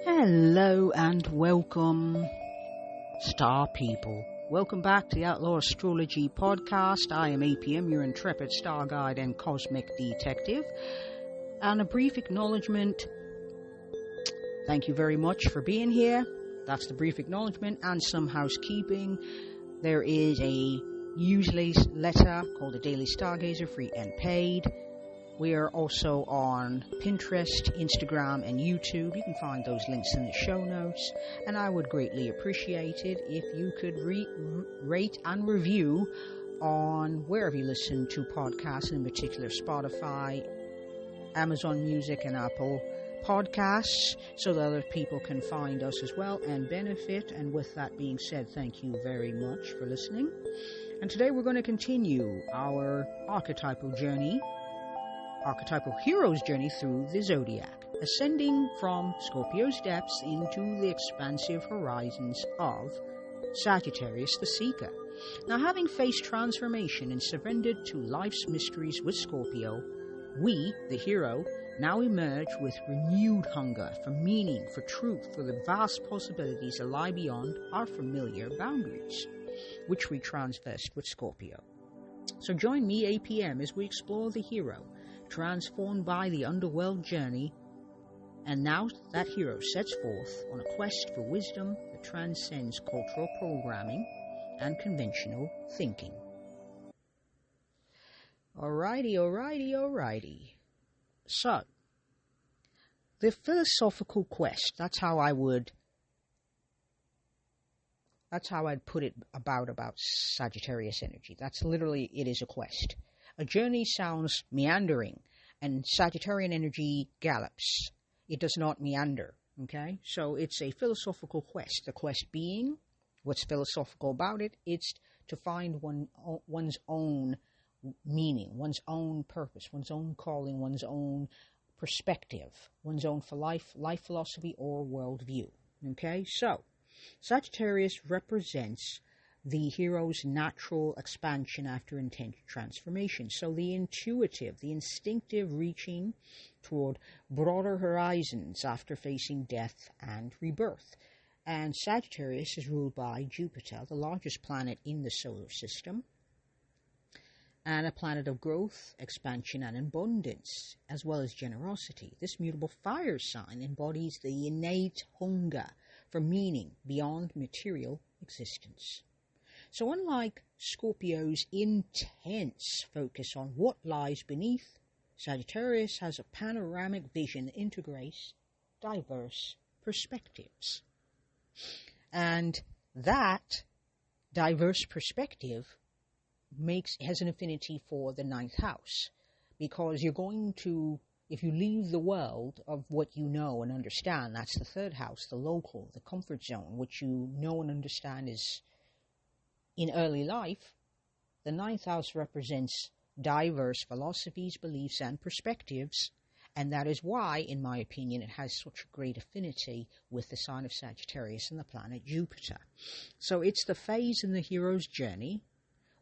Hello and welcome, star people. Welcome back to the Outlaw Astrology Podcast. I am APM, your intrepid star guide and cosmic detective. And a brief acknowledgement. Thank you very much for being here. That's the brief acknowledgement and some housekeeping. There is a newsletter called the Daily Stargazer, free and paid. We are also on Pinterest, Instagram, and YouTube. You can find those links in the show notes. And I would greatly appreciate it if you could rate and review on wherever you listen to podcasts, in particular Spotify, Amazon Music, and Apple Podcasts, so that other people can find us as well and benefit. And with that being said, thank you very much for listening. And today we're going to continue our archetypal hero's journey through the zodiac, ascending from Scorpio's depths into the expansive horizons of Sagittarius the Seeker. Now, having faced transformation and surrendered to life's mysteries with Scorpio, we, the hero, now emerge with renewed hunger for meaning, for truth, for the vast possibilities that lie beyond our familiar boundaries, which we transversed with Scorpio. So join me, APM, as we explore the hero, transformed by the underworld journey, and now that hero sets forth on a quest for wisdom that transcends cultural programming and conventional thinking. Alrighty. So, the philosophical quest, that's how I'd put it about Sagittarius energy. That's literally, it is a quest. A journey sounds meandering, and Sagittarian energy gallops. It does not meander, okay? So it's a philosophical quest. The quest being, what's philosophical about it? It's to find one's own meaning, one's own purpose, one's own calling, one's own perspective, one's own for life philosophy or worldview, okay? So Sagittarius represents the hero's natural expansion after intense transformation. So the intuitive, the instinctive reaching toward broader horizons after facing death and rebirth. And Sagittarius is ruled by Jupiter, the largest planet in the solar system, and a planet of growth, expansion, and abundance, as well as generosity. This mutable fire sign embodies the innate hunger for meaning beyond material existence. So unlike Scorpio's intense focus on what lies beneath, Sagittarius has a panoramic vision that integrates diverse perspectives. And that diverse perspective has an affinity for the ninth house, because you're going to, if you leave the world of what you know and understand, that's the third house, the local, the comfort zone, which you know and understand is in early life. The ninth house represents diverse philosophies, beliefs, and perspectives, and that is why, in my opinion, it has such a great affinity with the sign of Sagittarius and the planet Jupiter. So it's the phase in the hero's journey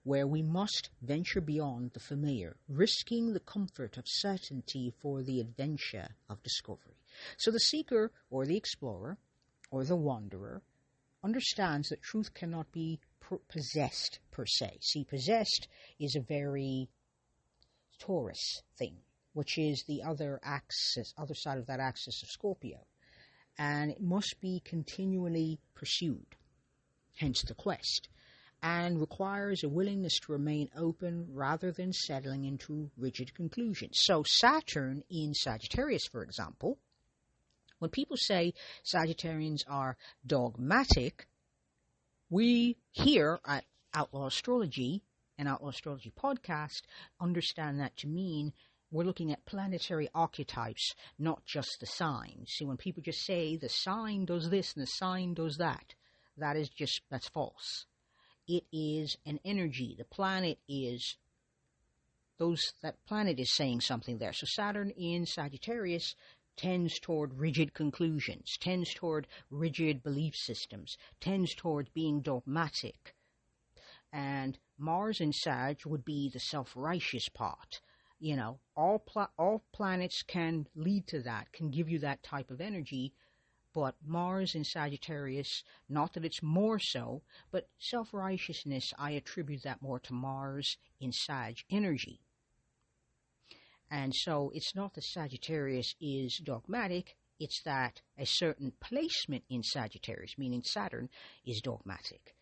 where we must venture beyond the familiar, risking the comfort of certainty for the adventure of discovery. So the seeker, or the explorer, or the wanderer, understands that truth cannot be possessed per se. See, possessed is a very Taurus thing, which is the other side of that axis of Scorpio. And it must be continually pursued, hence the quest, and requires a willingness to remain open rather than settling into rigid conclusions. So Saturn in Sagittarius, for example, when people say Sagittarians are dogmatic, we here at Outlaw Astrology and Outlaw Astrology Podcast understand that to mean we're looking at planetary archetypes, not just the signs. See, when people just say the sign does this and the sign does that, that's false. It is an energy. The planet is that planet is saying something there. So Saturn in Sagittarius tends toward rigid conclusions, tends toward rigid belief systems, tends toward being dogmatic. And Mars in Sag would be the self-righteous part. You know, all planets can lead to that, can give you that type of energy, But Mars in Sagittarius, not that it's more so, but self-righteousness, I attribute that more to Mars in Sag energy. And so it's not that Sagittarius is dogmatic, it's that a certain placement in Sagittarius, meaning Saturn, is dogmatic.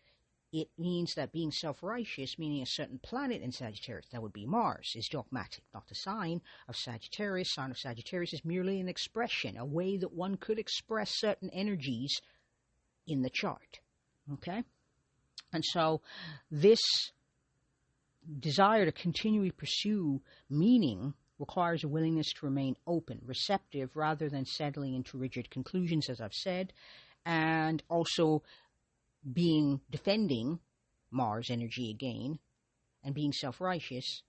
It means that being self-righteous, meaning a certain planet in Sagittarius, that would be Mars, is dogmatic. Not the sign of Sagittarius. Sign of Sagittarius is merely an expression, a way that one could express certain energies in the chart. Okay? And so this desire to continually pursue meaning requires a willingness to remain open, receptive, rather than settling into rigid conclusions, as I've said, and also defending Mars energy again, and being self-righteous,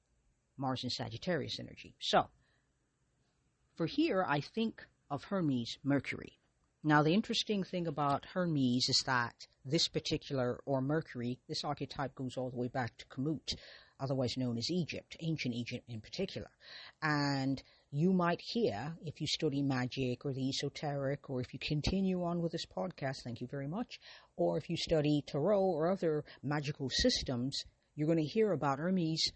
Mars and Sagittarius energy. So, for here, I think of Hermes Mercury. Now, the interesting thing about Hermes is that this particular, or Mercury, this archetype goes all the way back to Kamut, otherwise known as Egypt, ancient Egypt in particular. And you might hear, if you study magic or the esoteric, or if you continue on with this podcast, thank you very much, or if you study tarot or other magical systems, you're going to hear about Hermes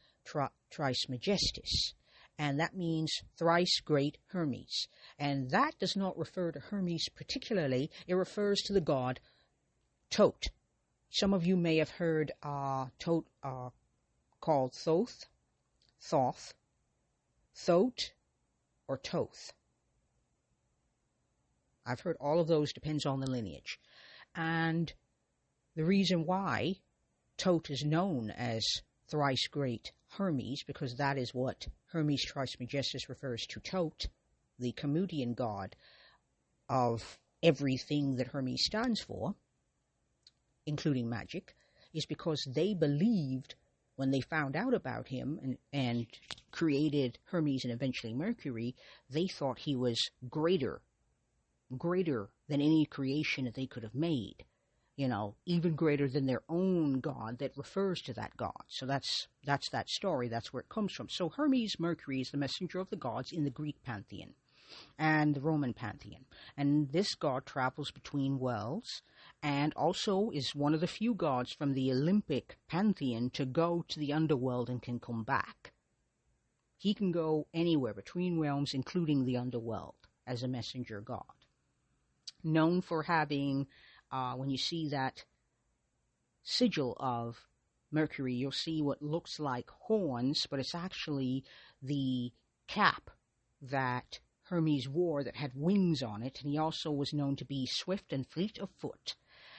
Trismegistus. And that means thrice great Hermes. And that does not refer to Hermes particularly, it refers to the god Thoth. Some of you may have heard Thoth called Thoth, or Thoth. I've heard all of those, depends on the lineage. And the reason why Thoth is known as thrice great Hermes, because that is what Hermes Trismegistus refers to Thoth, the Kamutian god of everything that Hermes stands for, including magic, is because they believed, when they found out about him and created Hermes and eventually Mercury, they thought he was greater than any creation that they could have made. You know, even greater than their own god that refers to that god. So that's that story. That's where it comes from. So Hermes Mercury is the messenger of the gods in the Greek pantheon and the Roman pantheon. And this god travels between worlds and also is one of the few gods from the Olympic pantheon to go to the underworld and can come back. He can go anywhere between realms, including the underworld, as a messenger god. Known for having, when you see that sigil of Mercury, you'll see what looks like horns, but it's actually the cap that Hermes wore that had wings on it, and he also was known to be swift and fleet of foot,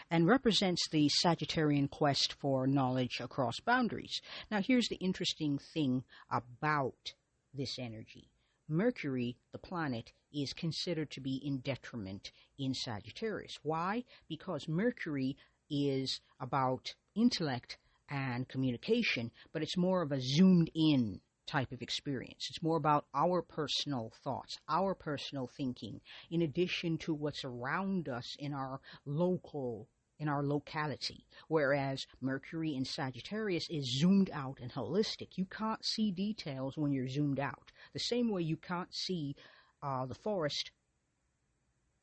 and represents the Sagittarian quest for knowledge across boundaries. Now, here's the interesting thing about this energy. Mercury, the planet, is considered to be in detriment in Sagittarius. Why? Because Mercury is about intellect and communication, but it's more of a zoomed-in type of experience. It's more about our personal thoughts, our personal thinking, in addition to what's around us in our locality. Whereas Mercury in Sagittarius is zoomed out and holistic. You can't see details when you're zoomed out. The same way you can't see the forest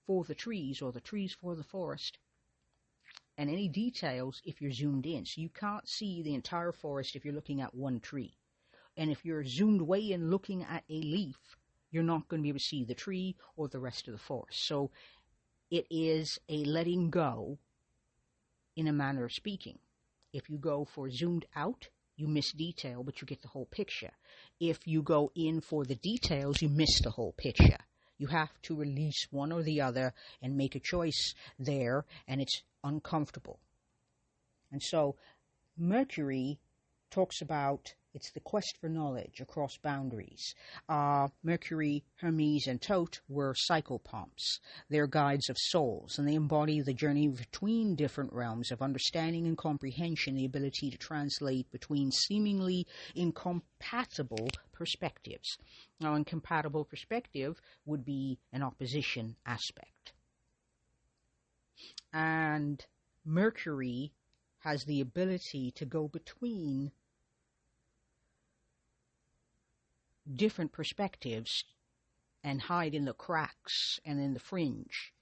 for the trees, or the trees for the forest, and any details if you're zoomed in. So you can't see the entire forest if you're looking at one tree. And if you're zoomed way in looking at a leaf, you're not going to be able to see the tree or the rest of the forest. So it is a letting go, in a manner of speaking. If you go for zoomed out, you miss detail, but you get the whole picture. If you go in for the details, you miss the whole picture. You have to release one or the other and make a choice there, and it's uncomfortable. And so Mercury talks about, it's the quest for knowledge across boundaries. Mercury, Hermes, and Thoth were psychopomps. They're guides of souls, and they embody the journey between different realms of understanding and comprehension, the ability to translate between seemingly incompatible perspectives. Now, incompatible perspective would be an opposition aspect. And Mercury has the ability to go between different perspectives and hide in the cracks and in the fringe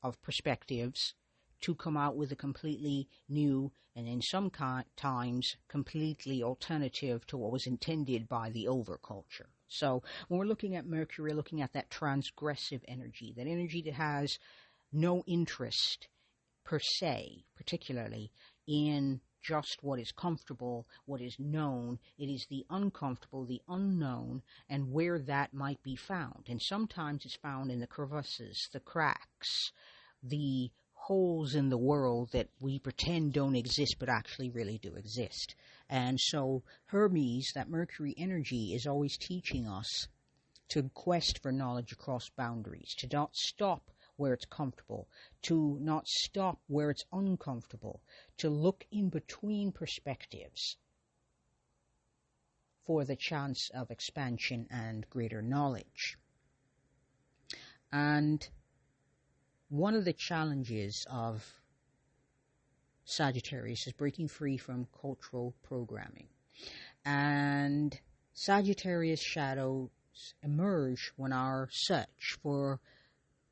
of perspectives to come out with a completely new and in some times completely alternative to what was intended by the overculture. So when we're looking at Mercury, we're looking at that transgressive energy, that energy that has no interest per se, particularly in just what is comfortable, what is known. It is the uncomfortable, the unknown, and where that might be found. And sometimes it's found in the crevices, the cracks, the holes in the world that we pretend don't exist but actually really do exist. And so Hermes, that Mercury energy, is always teaching us to quest for knowledge across boundaries, to not stop where it's comfortable, to not stop where it's uncomfortable, to look in between perspectives for the chance of expansion and greater knowledge. And one of the challenges of Sagittarius is breaking free from cultural programming. And Sagittarius shadows emerge when our search for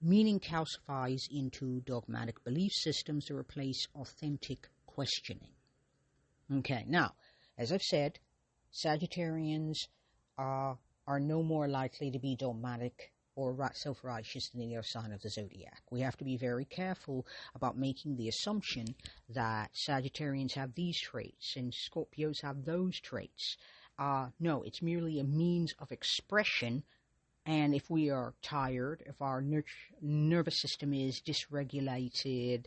meaning calcifies into dogmatic belief systems to replace authentic questioning. Okay, now, as I've said, Sagittarians are no more likely to be dogmatic or self-righteous than any other sign of the zodiac. We have to be very careful about making the assumption that Sagittarians have these traits and Scorpios have those traits. No, it's merely a means of expression. And if we are tired, if our nervous system is dysregulated,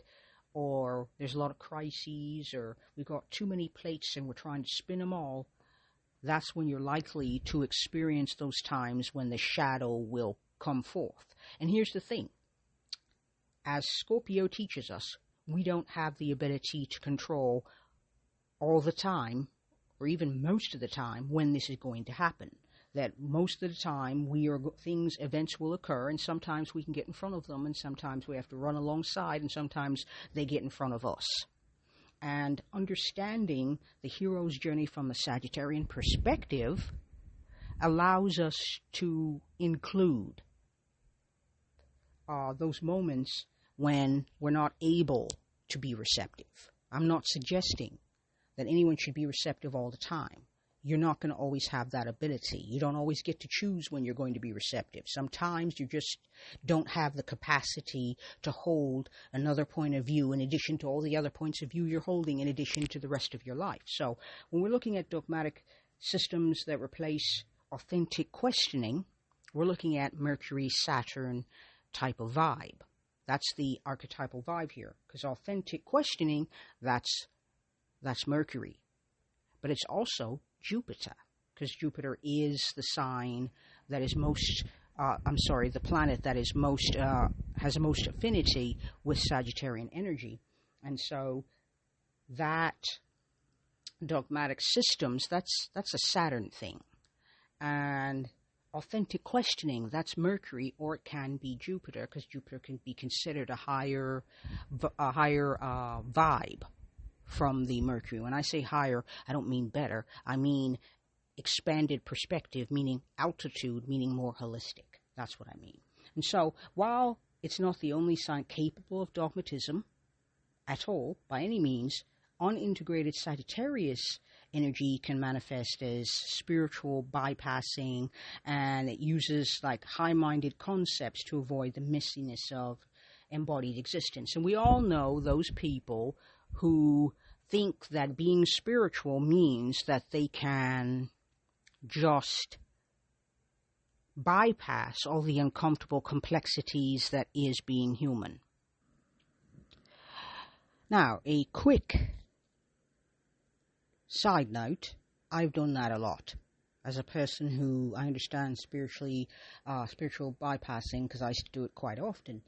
or there's a lot of crises, or we've got too many plates and we're trying to spin them all, that's when you're likely to experience those times when the shadow will come forth. And here's the thing. As Scorpio teaches us, we don't have the ability to control all the time, or even most of the time, when this is going to happen. That most of the time events will occur, and sometimes we can get in front of them, and sometimes we have to run alongside, and sometimes they get in front of us. And understanding the hero's journey from a Sagittarian perspective allows us to include those moments when we're not able to be receptive. I'm not suggesting that anyone should be receptive all the time. You're not going to always have that ability. You don't always get to choose when you're going to be receptive. Sometimes you just don't have the capacity to hold another point of view in addition to all the other points of view you're holding in addition to the rest of your life. So when we're looking at dogmatic systems that replace authentic questioning, we're looking at Mercury, Saturn type of vibe. That's the archetypal vibe here. Because authentic questioning, that's Mercury. But it's also Jupiter, because Jupiter is the sign that is the planet that is has the most affinity with Sagittarian energy. And so that dogmatic systems, that's a Saturn thing. And authentic questioning, that's Mercury, or it can be Jupiter, because Jupiter can be considered a higher vibe from the Mercury. When I say higher, I don't mean better. I mean expanded perspective, meaning altitude, meaning more holistic. That's what I mean. And so, while it's not the only sign capable of dogmatism at all, by any means, unintegrated Sagittarius energy can manifest as spiritual bypassing, and it uses like high-minded concepts to avoid the messiness of embodied existence. And we all know those people who think that being spiritual means that they can just bypass all the uncomfortable complexities that is being human. Now, a quick side note, I've done that a lot. As a person who I understand spiritual bypassing, because I used to do it quite often.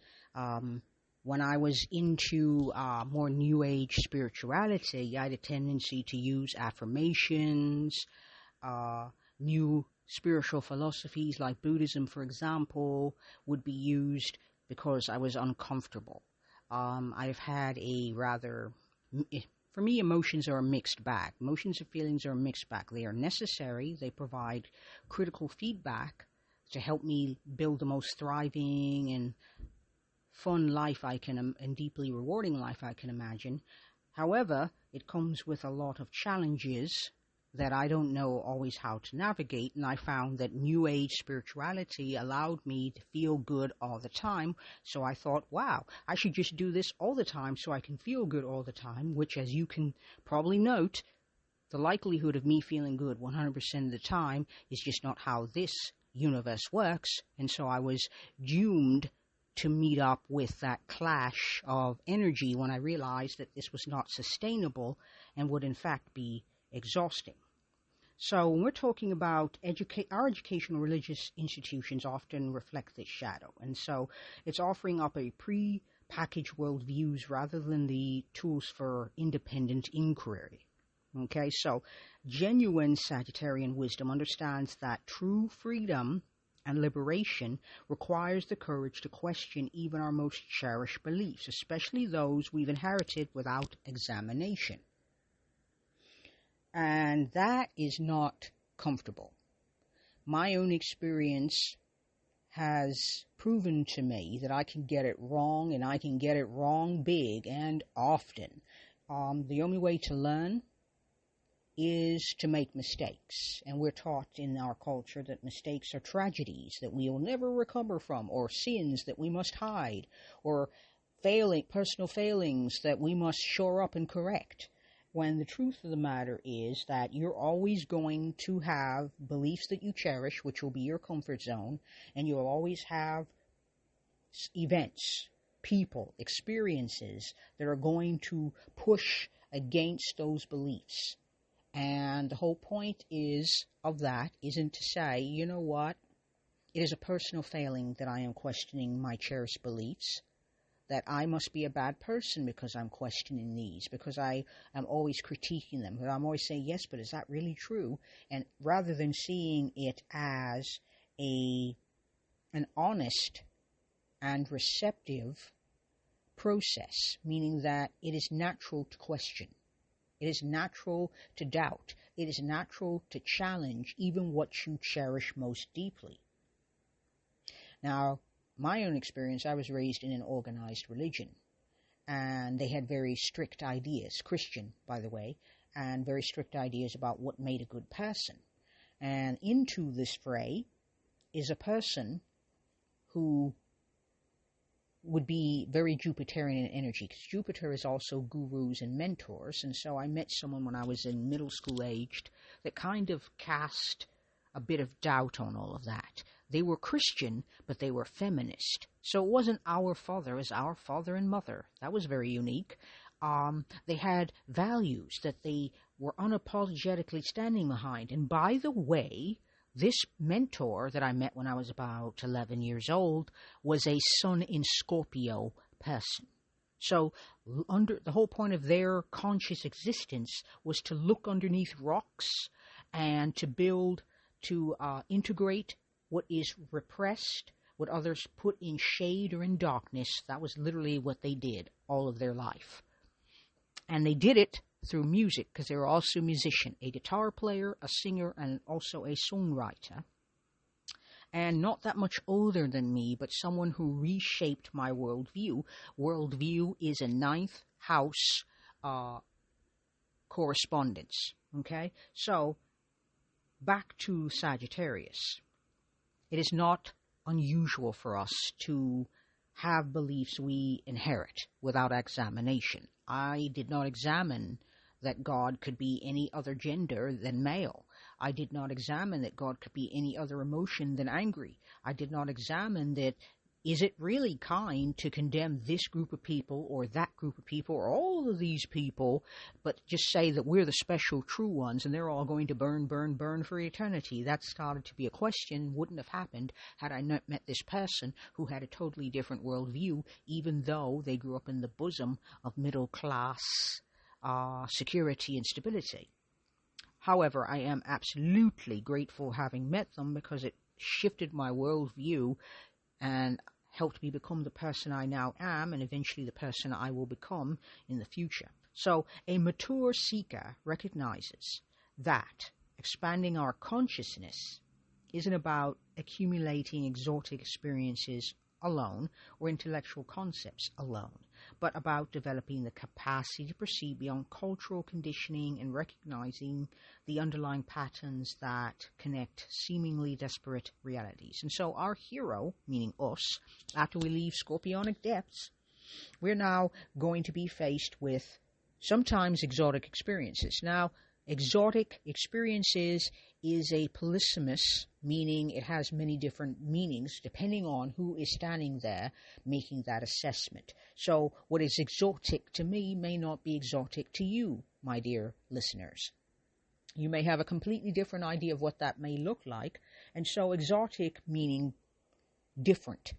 When I was into more New Age spirituality, I had a tendency to use affirmations, new spiritual philosophies like Buddhism, for example, would be used because I was uncomfortable. I've had for me, emotions are a mixed bag. Emotions and feelings are a mixed bag. They are necessary. They provide critical feedback to help me build the most thriving and fun life and deeply rewarding life I can imagine. However, it comes with a lot of challenges that I don't know always how to navigate, and I found that New Age spirituality allowed me to feel good all the time, so I thought, wow, I should just do this all the time so I can feel good all the time, which, as you can probably note, the likelihood of me feeling good 100% of the time is just not how this universe works, and so I was doomed to meet up with that clash of energy when I realized that this was not sustainable and would in fact be exhausting. So when we're talking about our educational religious institutions often reflect this shadow. And so it's offering up a pre-packaged worldviews rather than the tools for independent inquiry. Okay, so genuine Sagittarian wisdom understands that true freedom and liberation requires the courage to question even our most cherished beliefs, especially those we've inherited without examination. And that is not comfortable. My own experience has proven to me that I can get it wrong, and I can get it wrong big and often. The only way to learn is to make mistakes. And we're taught in our culture that mistakes are tragedies that we will never recover from, or sins that we must hide, or personal failings that we must shore up and correct. When the truth of the matter is that you're always going to have beliefs that you cherish, which will be your comfort zone, and you'll always have events, people, experiences that are going to push against those beliefs. And the whole point of that isn't to say, you know what, it is a personal failing that I am questioning my cherished beliefs, that I must be a bad person because I'm questioning these, because I am always critiquing them. But I'm always saying, yes, but is that really true? And rather than seeing it as an honest and receptive process, meaning that it is natural to question. It is natural to doubt. It is natural to challenge even what you cherish most deeply. Now, my own experience, I was raised in an organized religion, and they had very strict ideas, Christian, by the way, and very strict ideas about what made a good person. And into this fray is a person who would be very Jupiterian in energy, because Jupiter is also gurus and mentors. And so I met someone when I was in middle school aged that kind of cast a bit of doubt on all of that. They were Christian, but they were feminist. So it wasn't our father, it was our father and mother. That was very unique. They had values that they were unapologetically standing behind. And by the way, this mentor that I met when I was about 11 years old was a Sun in Scorpio person. So the whole point of their conscious existence was to look underneath rocks and to integrate what is repressed, what others put in shade or in darkness. That was literally what they did all of their life. And they did it through music, because they were also a musician, a guitar player, a singer, and also a songwriter. And not that much older than me, but someone who reshaped my worldview. Worldview is a ninth house correspondence. Okay? So, back to Sagittarius. It is not unusual for us to have beliefs we inherit without examination. I did not examine that God could be any other gender than male. I did not examine that God could be any other emotion than angry. I did not examine that, is it really kind to condemn this group of people or that group of people or all of these people, but just say that we're the special true ones and they're all going to burn, burn, burn for eternity? That started to be a question. Wouldn't have happened had I not met this person who had a totally different worldview, even though they grew up in the bosom of middle class security and stability. However, I am absolutely grateful having met them, because it shifted my worldview and helped me become the person I now am, and eventually the person I will become in the future. So a mature seeker recognizes that expanding our consciousness isn't about accumulating exotic experiences alone or intellectual concepts alone, but about developing the capacity to perceive beyond cultural conditioning and recognizing the underlying patterns that connect seemingly disparate realities. And so our hero, meaning us, after we leave Scorpionic depths, we're now going to be faced with sometimes exotic experiences. Now, exotic experiences is a polysemous, meaning it has many different meanings depending on who is standing there making that assessment. So what is exotic to me may not be exotic to you, my dear listeners. You may have a completely different idea of what that may look like, and so exotic meaning different.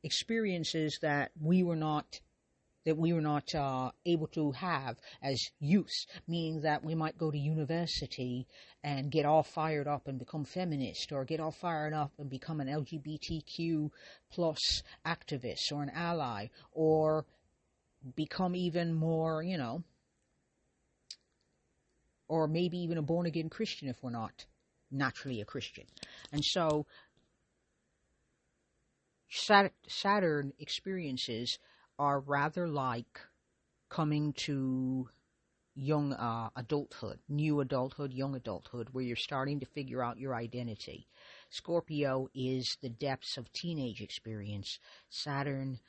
Experiences that we were not able to have as youths, meaning that we might go to university and get all fired up and become feminist, or get all fired up and become an LGBTQ plus activist or an ally, or become even more, or maybe even a born-again Christian if we're not naturally a Christian. And so Saturn experiences are rather like coming to young adulthood, new adulthood, young adulthood, where you're starting to figure out your identity. Scorpio is the depths of teenage experience. Saturn,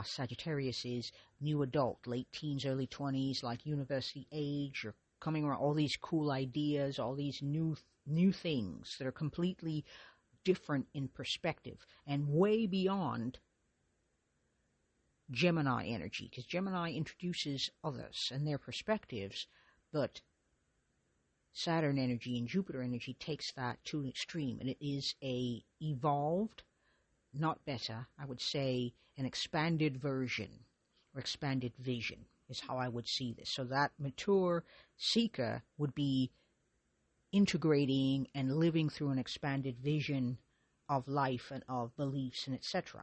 Sagittarius is new adult, late teens, early 20s, like university age. You're coming around all these cool ideas, all these new things that are completely different in perspective and way beyond Gemini energy, because Gemini introduces others and their perspectives, but Saturn energy and Jupiter energy takes that to an extreme, and it is a evolved, not better, I would say an expanded version or expanded vision is how I would see this. So that mature seeker would be integrating and living through an expanded vision of life and of beliefs and etc.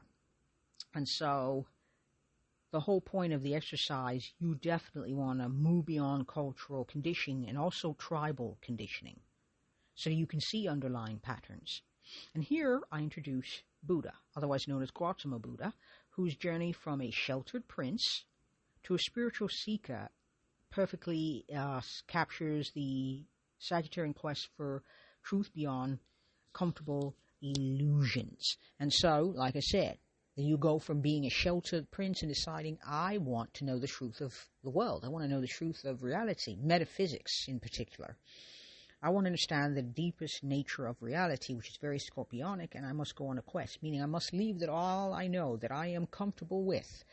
And so the whole point of the exercise, you definitely want to move beyond cultural conditioning and also tribal conditioning so you can see underlying patterns. And here I introduce Buddha, otherwise known as Gautama Buddha, whose journey from a sheltered prince to a spiritual seeker perfectly captures the Sagittarian quest for truth beyond comfortable illusions. And so, like I said, you go from being a sheltered prince and deciding, I want to know the truth of the world. I want to know the truth of reality, metaphysics in particular. I want to understand the deepest nature of reality, which is very Scorpionic, and I must go on a quest, meaning I must leave that all I know, that I am comfortable with,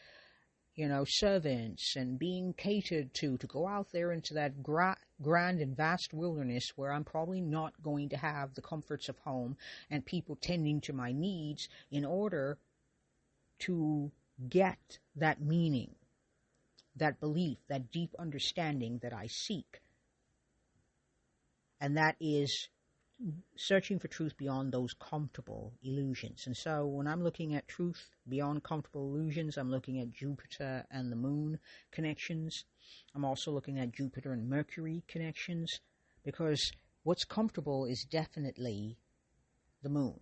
servants and being catered to go out there into that grand and vast wilderness where I'm probably not going to have the comforts of home and people tending to my needs in order to get that meaning, that belief, that deep understanding that I seek. And that is searching for truth beyond those comfortable illusions. And so when I'm looking at truth beyond comfortable illusions, I'm looking at Jupiter and the moon connections. I'm also looking at Jupiter and Mercury connections, because what's comfortable is definitely the moon.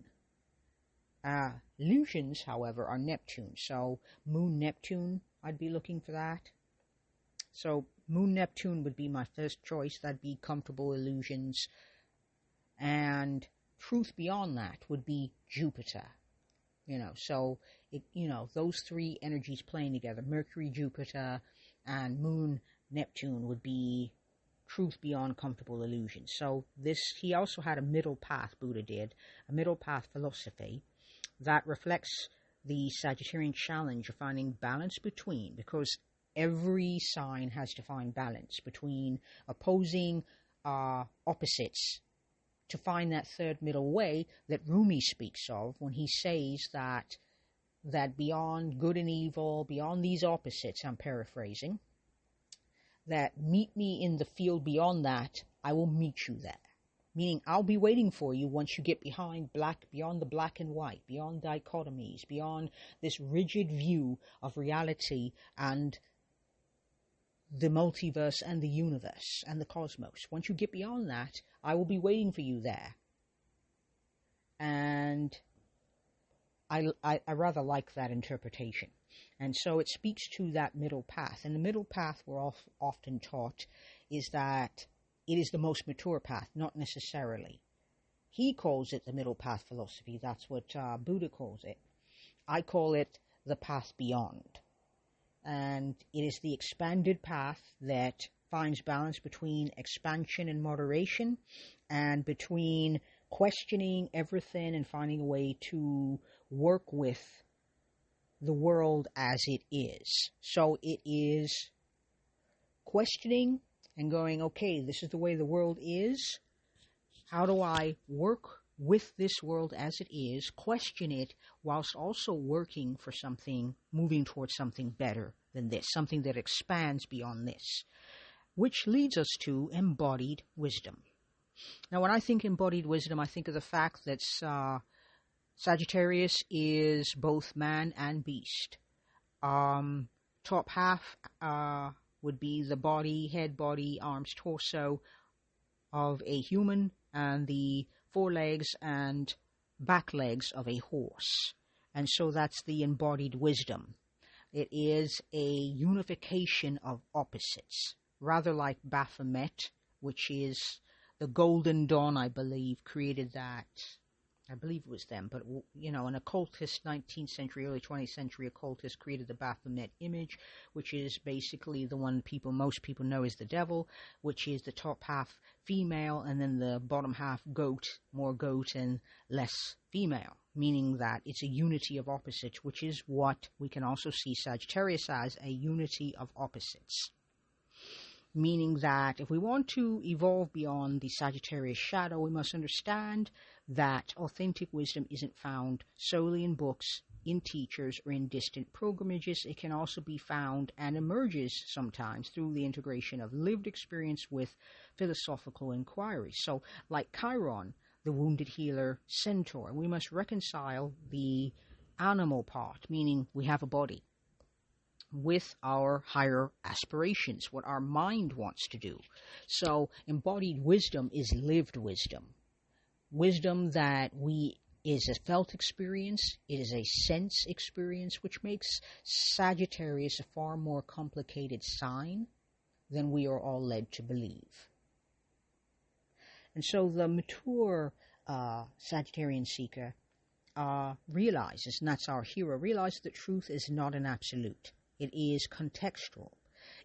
Illusions, however, are Neptune. So Moon Neptune, I'd be looking for that. So Moon Neptune would be my first choice. That'd be comfortable illusions. And truth beyond that would be Jupiter. Those three energies playing together, Mercury, Jupiter, and Moon Neptune, would be truth beyond comfortable illusions. So he also had a middle path, Buddha did, a middle path philosophy that reflects the Sagittarian challenge of finding balance between, because every sign has to find balance between opposing opposites to find that third middle way that Rumi speaks of when he says that beyond good and evil, beyond these opposites, I'm paraphrasing, that meet me in the field beyond that, I will meet you there. Meaning, I'll be waiting for you once you get beyond the black and white, beyond dichotomies, beyond this rigid view of reality and the multiverse and the universe and the cosmos. Once you get beyond that, I will be waiting for you there. And I rather like that interpretation. And so it speaks to that middle path. And the middle path, we're often taught, is that it is the most mature path, not necessarily. He calls it the middle path philosophy. That's what Buddha calls it. I call it the path beyond. And it is the expanded path that finds balance between expansion and moderation, and between questioning everything and finding a way to work with the world as it is. So it is questioning and going, okay, this is the way the world is. How do I work with this world as it is, question it, whilst also working for something, moving towards something better than this, something that expands beyond this, which leads us to embodied wisdom. Now, when I think embodied wisdom, I think of the fact that Sagittarius is both man and beast. Top half would be the body, head, body, arms, torso of a human, and the forelegs and back legs of a horse. And so that's the embodied wisdom. It is a unification of opposites, rather like Baphomet, which is the Golden Dawn, I believe, created that. I believe it was them, but, you know, an occultist, 19th century, early 20th century occultist created the Baphomet image, which is basically the one most people know as the devil, which is the top half female, and then the bottom half goat, more goat and less female, meaning that it's a unity of opposites, which is what we can also see Sagittarius as, a unity of opposites. Meaning that if we want to evolve beyond the Sagittarius shadow, we must understand that authentic wisdom isn't found solely in books, in teachers, or in distant pilgrimages. It can also be found and emerges sometimes through the integration of lived experience with philosophical inquiry. So, like Chiron, the wounded healer centaur, we must reconcile the animal part, meaning we have a body, with our higher aspirations, what our mind wants to do. So embodied wisdom is lived wisdom. Wisdom that is a felt experience, it is a sense experience, which makes Sagittarius a far more complicated sign than we are all led to believe. And so the mature Sagittarian seeker realizes, and that's our hero, realizes that truth is not an absolute. It is contextual.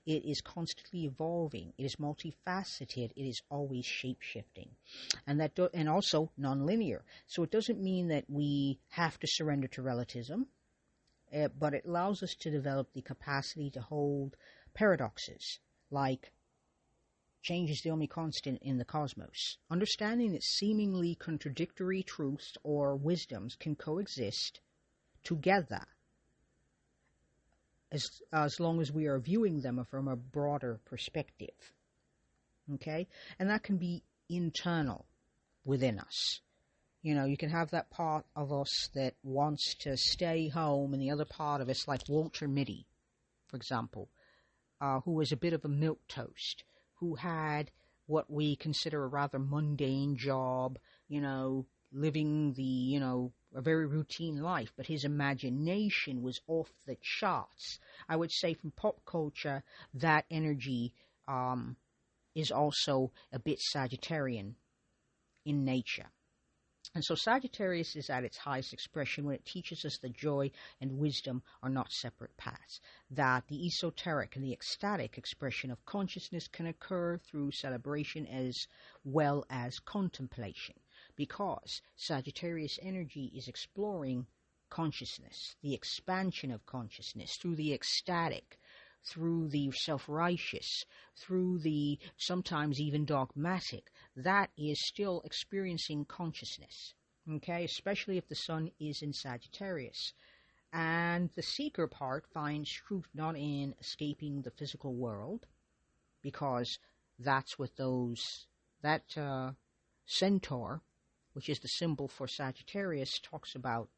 It is constantly evolving. It is multifaceted. It is always shape-shifting, and also nonlinear. So it doesn't mean that we have to surrender to relativism, but it allows us to develop the capacity to hold paradoxes, like change is the only constant in the cosmos. Understanding that seemingly contradictory truths or wisdoms can coexist together, as long as we are viewing them from a broader perspective. Okay? And that can be internal within us. You know, you can have that part of us that wants to stay home, and the other part of us, like Walter Mitty, for example, who was a bit of a milquetoast, who had what we consider a rather mundane job, you know, living a very routine life, but his imagination was off the charts. I would say from pop culture, that energy is also a bit Sagittarian in nature. And so Sagittarius is at its highest expression when it teaches us that joy and wisdom are not separate paths, that the esoteric and the ecstatic expression of consciousness can occur through celebration as well as contemplation, because Sagittarius energy is exploring consciousness, the expansion of consciousness through the ecstatic, through the self-righteous, through the sometimes even dogmatic. That is still experiencing consciousness, okay, especially if the sun is in Sagittarius. And the seeker part finds truth not in escaping the physical world, because that's what that centaur, which is the symbol for Sagittarius, talks about.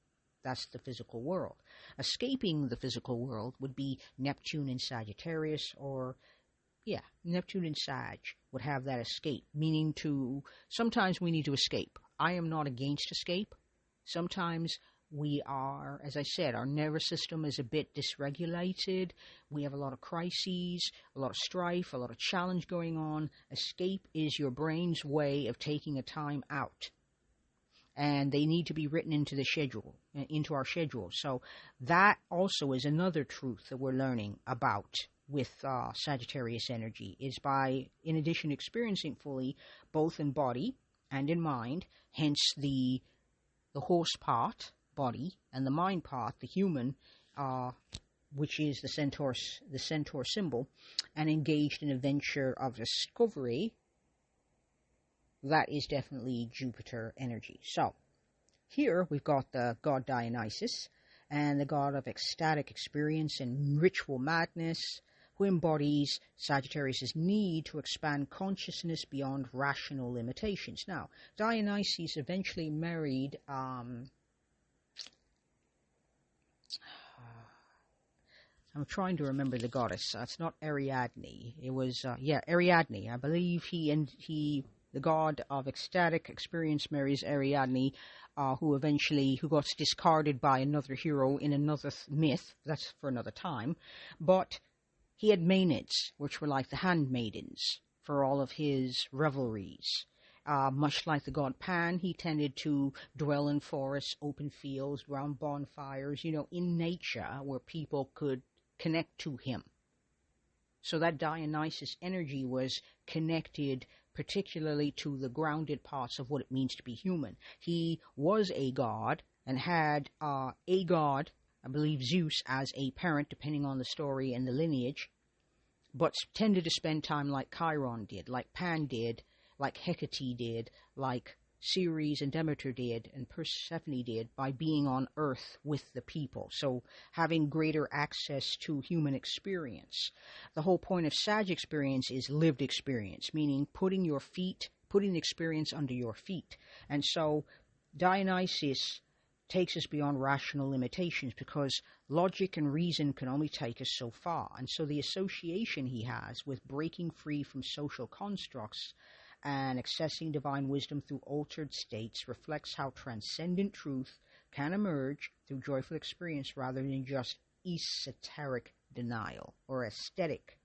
That's the physical world. Escaping the physical world would be Neptune in Sagittarius, Neptune in Sag would have that escape, meaning sometimes we need to escape. I am not against escape. Sometimes We are, as I said, our nervous system is a bit dysregulated. We have a lot of crises, a lot of strife, a lot of challenge going on. Escape is your brain's way of taking a time out. And they need to be written into the schedule, into our schedule. So that also is another truth that we're learning about with Sagittarius energy, is by, in addition to experiencing fully, both in body and in mind, hence the horse part, body, and the mind part, the human, which is the centaur symbol, and engaged in a venture of discovery. That is definitely Jupiter energy. So here we've got the god Dionysus, and the god of ecstatic experience and ritual madness, who embodies Sagittarius' need to expand consciousness beyond rational limitations. Now, Dionysus eventually married I'm trying to remember the goddess. It's not Ariadne. It was Ariadne. I believe he the god of ecstatic experience marries Ariadne, who got discarded by another hero in another myth. That's for another time. But he had maenads, which were like the handmaidens for all of his revelries. Much like the god Pan, he tended to dwell in forests, open fields, round bonfires, in nature where people could connect to him. So that Dionysus energy was connected particularly to the grounded parts of what it means to be human. He was a god and had a god, I believe Zeus, as a parent, depending on the story and the lineage, but tended to spend time like Chiron did, like Pan did, like Hecate did, like Ceres and Demeter did, and Persephone did, by being on Earth with the people. So having greater access to human experience. The whole point of Sag experience is lived experience, meaning putting the experience under your feet. And so Dionysus takes us beyond rational limitations, because logic and reason can only take us so far. And so the association he has with breaking free from social constructs and accessing divine wisdom through altered states reflects how transcendent truth can emerge through joyful experience rather than just esoteric denial or aesthetic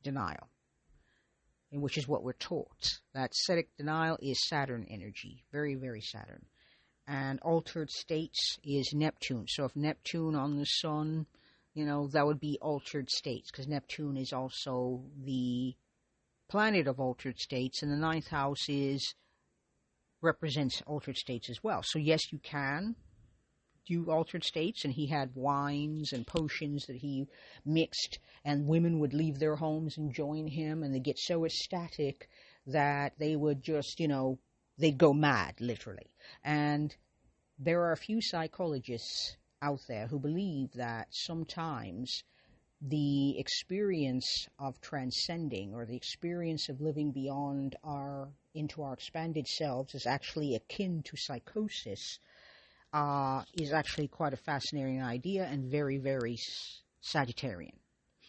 denial, and which is what we're taught. That aesthetic denial is Saturn energy, very, very Saturn. And altered states is Neptune. So if Neptune on the sun, that would be altered states, because Neptune is also the planet of altered states, and the ninth house represents altered states as well. So yes, you can do altered states, and he had wines and potions that he mixed, and women would leave their homes and join him, and they get so ecstatic that they would just, they'd go mad, literally. And there are a few psychologists out there who believe that sometimes the experience of transcending, or the experience of living beyond into our expanded selves, is actually akin to psychosis, is actually quite a fascinating idea and very, very Sagittarian.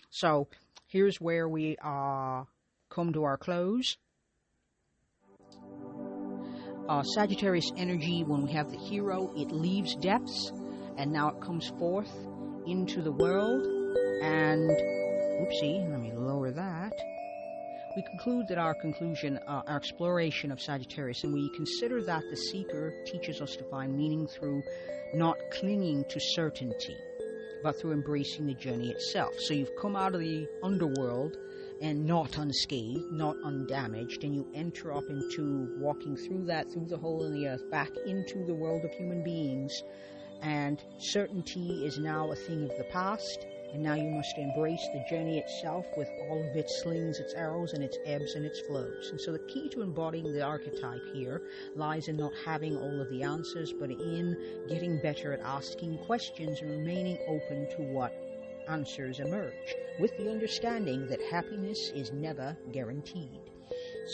So here's where we come to our close. Sagittarius energy, when we have the hero, it leaves depths and now it comes forth into the world. And, oopsie, let me lower that. We conclude that our exploration of Sagittarius, and we consider that the seeker teaches us to find meaning through not clinging to certainty, but through embracing the journey itself. So you've come out of the underworld and not unscathed, not undamaged, and you enter up into walking through the hole in the earth, back into the world of human beings, and certainty is now a thing of the past, and now you must embrace the journey itself with all of its slings, its arrows, and its ebbs and its flows. And so the key to embodying the archetype here lies in not having all of the answers, but in getting better at asking questions and remaining open to what answers emerge, with the understanding that happiness is never guaranteed.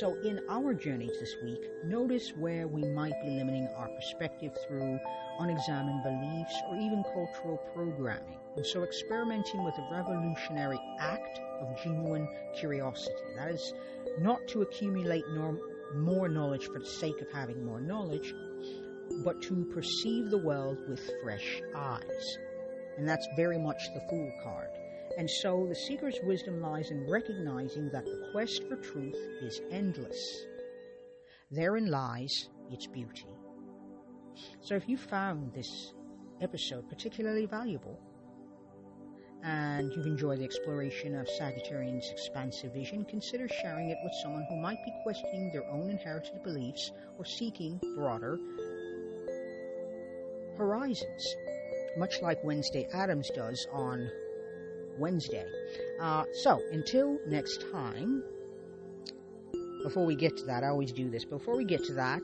So in our journeys this week, notice where we might be limiting our perspective through unexamined beliefs or even cultural programming. And so experimenting with a revolutionary act of genuine curiosity. That is not to accumulate more knowledge for the sake of having more knowledge, but to perceive the world with fresh eyes. And that's very much the Fool card. And so the seeker's wisdom lies in recognizing that the quest for truth is endless. Therein lies its beauty. So if you found this episode particularly valuable, and you've enjoyed the exploration of Sagittarian's expansive vision, consider sharing it with someone who might be questioning their own inherited beliefs or seeking broader horizons, much like Wednesday Addams does on Wednesday. So, until next time, before we get to that, I always do this. Before we get to that,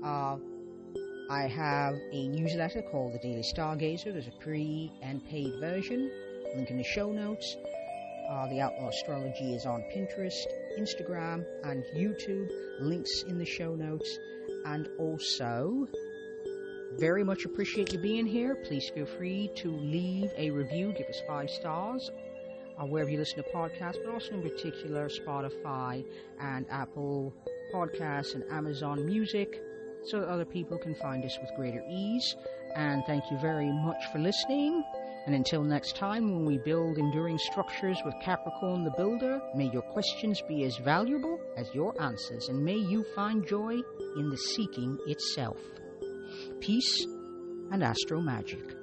I have a newsletter called The Daily Stargazer. There's a pre and paid version. Link in the show notes. The Outlaw Astrology is on Pinterest, Instagram, and YouTube. Links in the show notes. And also, very much appreciate you being here. Please feel free to leave a review. Give us 5 stars wherever you listen to podcasts, but also in particular Spotify and Apple Podcasts and Amazon Music, so that other people can find us with greater ease. And thank you very much for listening. And until next time, when we build enduring structures with Capricorn the Builder, may your questions be as valuable as your answers, and may you find joy in the seeking itself. Peace and astro magic.